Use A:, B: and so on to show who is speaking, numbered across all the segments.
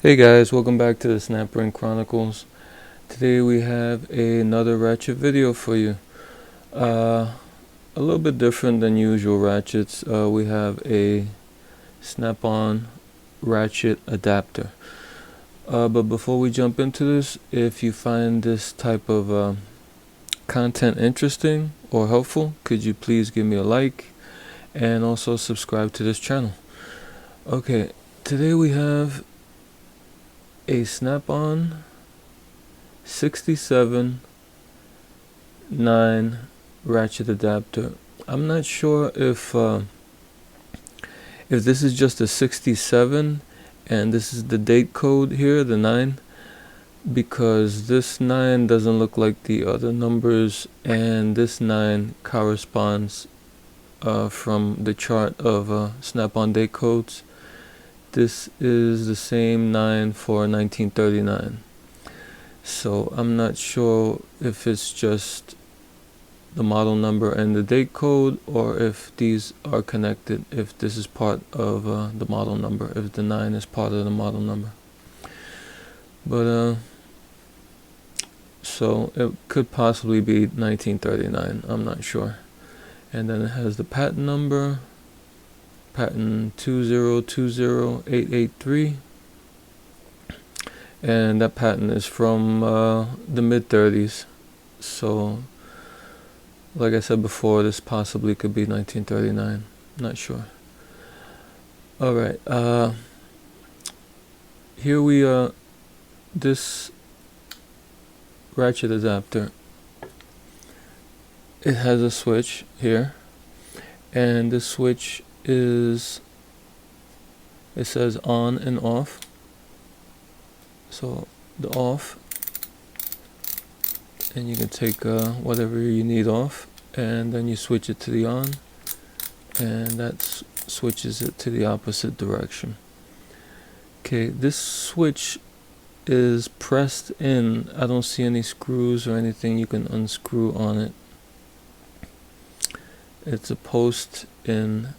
A: Hey guys, welcome back to the Snap Ring Chronicles. Today we have another Ratchet video for you. A little bit different than usual Ratchets. We have a snap-on Ratchet adapter. But before we jump into this, if you find this type of content interesting or helpful, could you please give me a like and also subscribe to this channel. Okay, today we have a snap-on 67-9 ratchet adapter. I'm not sure if this is just a 67 and this is the date code here, the 9, because this 9 doesn't look like the other numbers, and this 9 corresponds from the chart of snap-on date codes. This is the same 9 for 1939. So I'm not sure if it's just the model number and the date code, or if these are connected, if this is part of the model number, if the 9 is part of the model number. But so it could possibly be 1939, I'm not sure. And then it has the patent number, patent 2020883, and that patent is from the mid-30s. So like I said before, this possibly could be 1939, not sure. Alright, here we are. This ratchet adapter, it has a switch here, and the switch is, it says on and off. So the off, and you can take whatever you need off, and then you switch it to the on, and that switches it to the opposite direction. Okay, this switch is pressed in. I don't see any screws or anything you can unscrew on it. It's a post in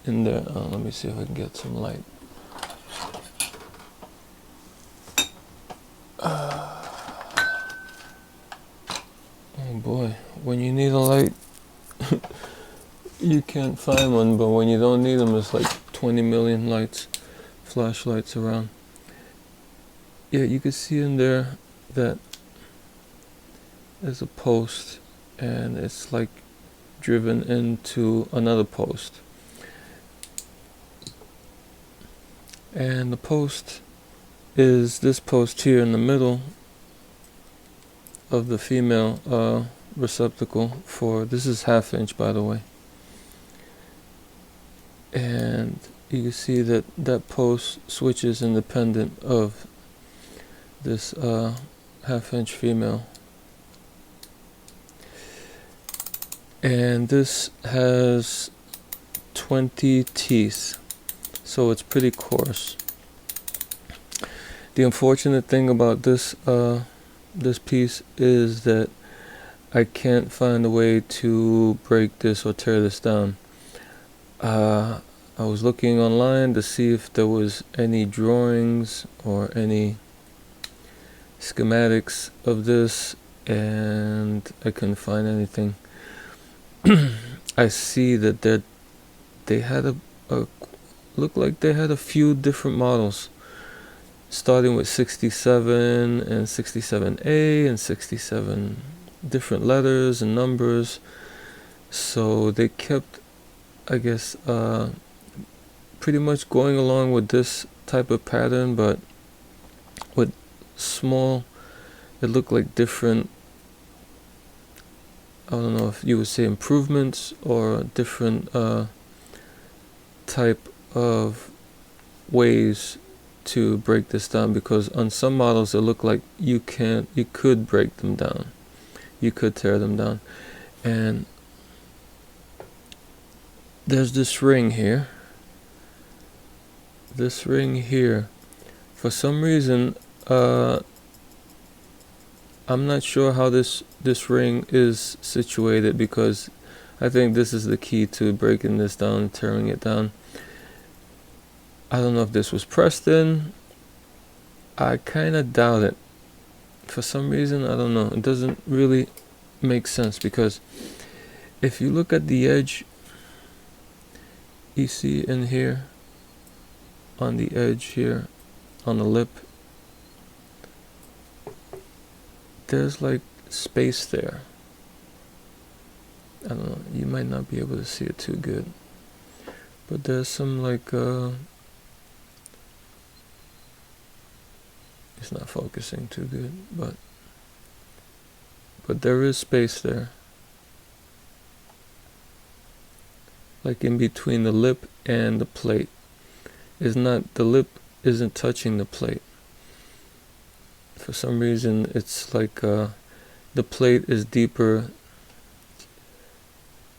A: there. Let me see if I can get some light. Oh boy, when you need a light, you can't find one, but when you don't need them, there's like 20 million lights, flashlights around. Yeah, you can see in there that there's a post, and it's like driven into another post. And the post is this post here in the middle of the female receptacle for, this is 1/2 inch by the way. And you can see that that post switches independent of this 1/2 inch female. And this has 20 teeth, so it's pretty coarse. The unfortunate thing about this this piece is that I can't find a way to break this or tear this down. I was looking online to see if there was any drawings or any schematics of this, and I couldn't find anything. I see that they had a looked like they had a few different models, starting with 67 and 67A and 67 different letters and numbers. So they kept, I guess, pretty much going along with this type of pattern, but with small, it looked like different, I don't know if you would say improvements or different type of ways to break this down, because on some models it looked like you could break them down, you could tear them down. And there's this ring here, for some reason I'm not sure how this ring is situated, because I think this is the key to breaking this down, tearing it down. I don't know if this was pressed in I kind of doubt it. For some reason, I don't know. It doesn't really make sense, because if you look at the edge, you see in here, on the edge here, on the lip, there's like space there. I don't know, you might not be able to see it too good, but there's some like it's not focusing too good, but there is space there, like in between the lip and the plate. The lip isn't touching the plate. For some reason, it's like the plate is deeper.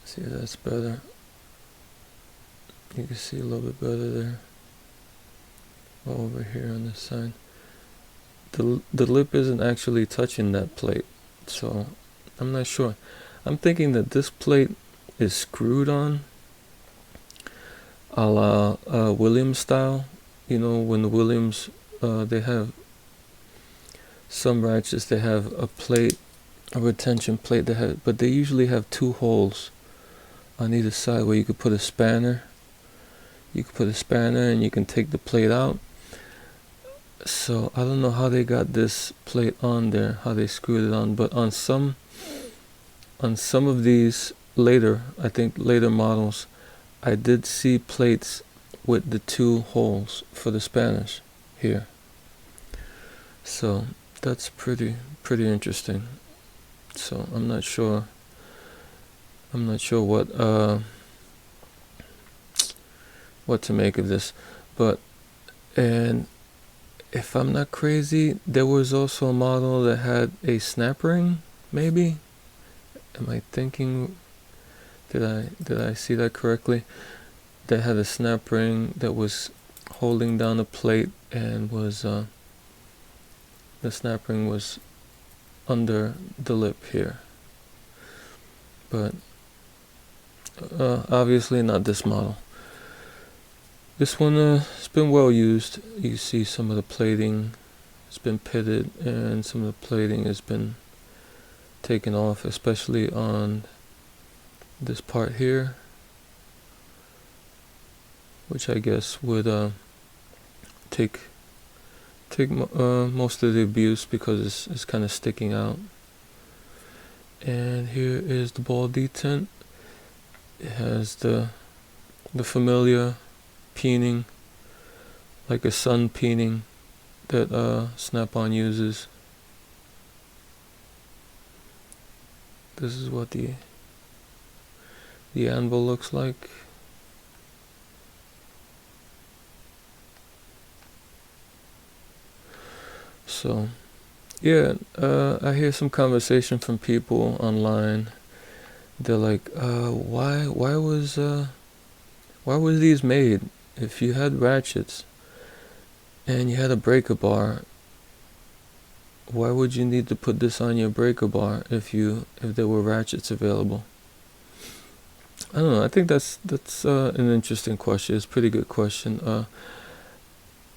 A: See, that's better. You can see a little bit better there. Over here on this side, the lip isn't actually touching that plate, so I'm not sure. I'm thinking that this plate is screwed on, a la Williams style. You know, when the Williams they have some ratchets, they have a plate, a retention plate that has, but they usually have two holes on either side where you could put a spanner. You could put a spanner and you can take the plate out. So I don't know how they got this plate on there, how they screwed it on, but on some of these later, I think later models, I did see plates with the two holes for the spanners here. So that's pretty interesting. So I'm not sure what to make of this, but, and if I'm not crazy, there was also a model that had a snap ring, maybe? Am I thinking, did I see that correctly? That had a snap ring that was holding down a plate, and was the snap ring was under the lip here. But obviously not this model. This one has been well used. You see some of the plating has been pitted, and some of the plating has been taken off, especially on this part here, which I guess would take most of the abuse, because it's kind of sticking out. And here is the ball detent. It has the familiar peening, like a sun peening that Snap-on uses. This is what the anvil looks like. So yeah, I hear some conversation from people online. They're like, why was these made? If you had ratchets and you had a breaker bar, why would you need to put this on your breaker bar if there were ratchets available? I don't know. I think that's an interesting question. It's a pretty good question.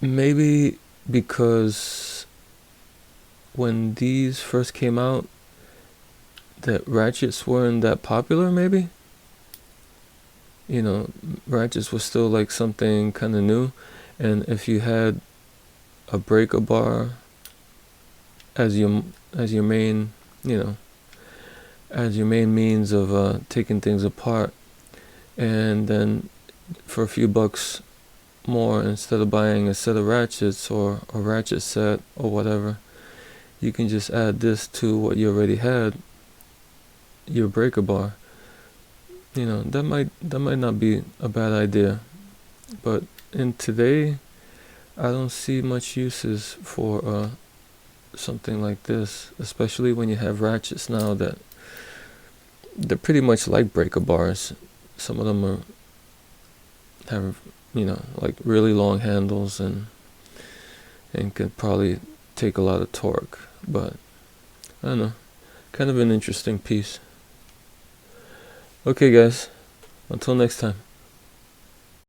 A: Maybe because when these first came out, that ratchets weren't that popular, maybe? You know, ratchets was still like something kind of new, and if you had a breaker bar as your main, as your main means of taking things apart, and then for a few bucks more, instead of buying a set of ratchets or a ratchet set or whatever, you can just add this to what you already had, your breaker bar. That might not be a bad idea, but in today, I don't see much uses for something like this, especially when you have ratchets now that they're pretty much like breaker bars. Some of them have like really long handles and can probably take a lot of torque, but I don't know, kind of an interesting piece. Okay guys, until next time.